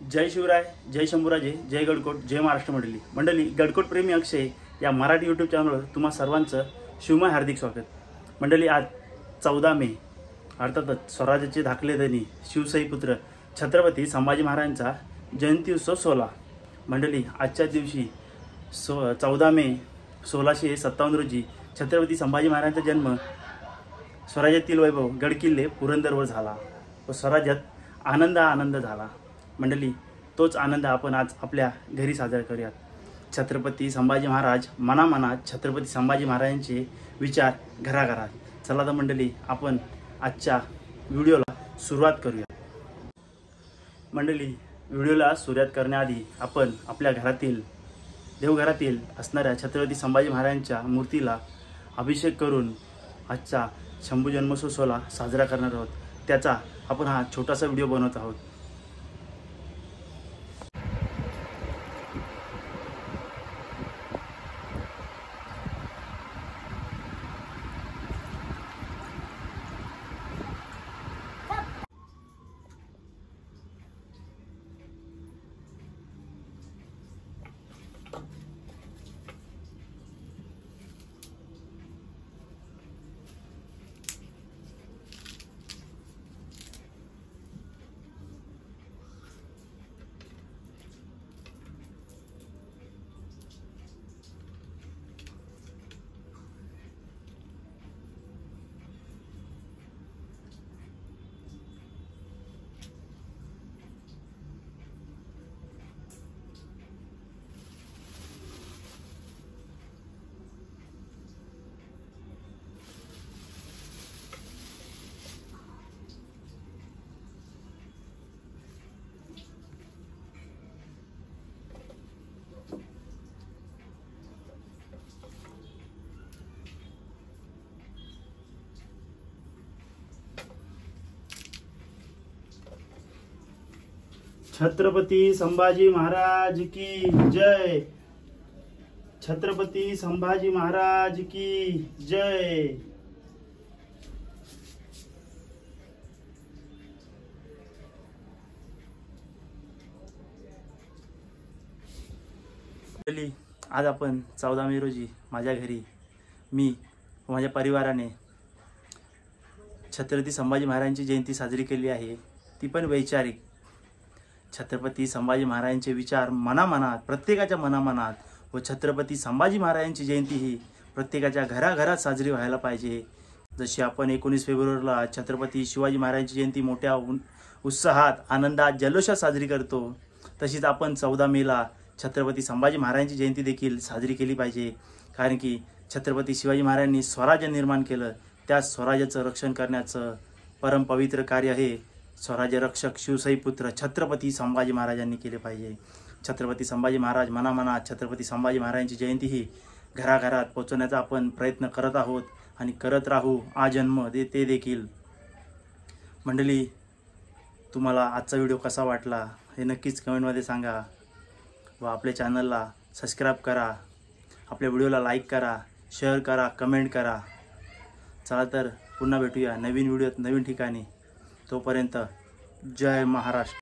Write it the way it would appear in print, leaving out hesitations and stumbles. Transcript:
जय शिवराय, जय शंभूराजे, जय गडकोट, जय महाराष्ट्र मंडळी गडकोट प्रेमी अक्षय या मराठी यूट्यूब चॅनलवर तुम्हा सर्वांचं शिवमय हार्दिक स्वागत। मंडळी आज 14 मे अर्थातच स्वराज्याचे धाकले धनी शिवशाही पुत्र छत्रपती संभाजी महाराजांचा जयंती उत्सव 16। मंडळी आजच्या दिवशी 14 मे 1657 रोजी छत्रपती संभाजी महाराजांचा जन्म स्वराज्यातील वैभव गडकिल्ले पुरंदरवर झाला व स्वराज्यात आनंद झाला। मंडळी तोच आनंद आपण आज आपल्या घरी साजरा करूयात। छत्रपती संभाजी महाराज मनामनात, छत्रपती संभाजी महाराजांचे विचार घराघरात। चला तर मंडळी आपण आजच्या व्हिडिओला सुरुवात करूया। मंडळी व्हिडिओला सुरुवात करण्याआधी आपण आपल्या घरातील देवघरातील असणाऱ्या छत्रपती संभाजी महाराजांच्या मूर्तीला अभिषेक करून आजचा शंभू जन्मोत्सव 16 साजरा करणार आहोत। त्याचा आपण हा छोटासा व्हिडिओ बनवत आहोत। छत्रपती संभाजी महाराज की जय। छत्रपती संभाजी महाराज की जय। आज आपण 14 मे रोजी माझ्या घरी मी व माझ्या परिवाराने छत्रपती संभाजी महाराजांची जयंती साजरी केली आहे, ती पण वैचारिक। छत्रपती संभाजी महाराजांचे विचार मनामनात, प्रत्येकाच्या मनामनात व छत्रपती संभाजी महाराजांची जयंती ही प्रत्येकाच्या घराघरात साजरी व्हायला पाहिजे। जशी आपण 19 फेब्रुवारीला छत्रपती शिवाजी महाराजांची जयंती मोठ्या उत्साहात, आनंदात, जल्लोषात साजरी करतो, तशीच आपण 14 मेला छत्रपती संभाजी महाराजांची जयंती देखील साजरी केली पाहिजे। कारण की छत्रपती शिवाजी महाराजांनी स्वराज्य निर्माण केलं, त्या स्वराज्याचं रक्षण करण्याचं परमपवित्र कार्य हे स्वराज्य रक्षक शिवशाही पुत्र छत्रपती संभाजी महाराजांनी केले पाहिजे। छत्रपती संभाजी महाराज मनामनात, छत्रपती संभाजी महाराजांची जयंती ही घराघरात पोहोचवण्याचा आपण प्रयत्न करत आहोत आणि करत राहू आजन्म ते देखील। मंडळी तुम्हाला आजचा व्हिडिओ कसा वाटला हे नक्कीच कमेंटमध्ये सांगा व आपल्या चॅनलला सबस्क्राईब करा, आपल्या व्हिडिओला लाईक करा, शेअर करा, कमेंट करा। चला तर पुन्हा भेटूया नवीन व्हिडिओत नवीन ठिकाणी। तोपर्यंत जय महाराष्ट्र।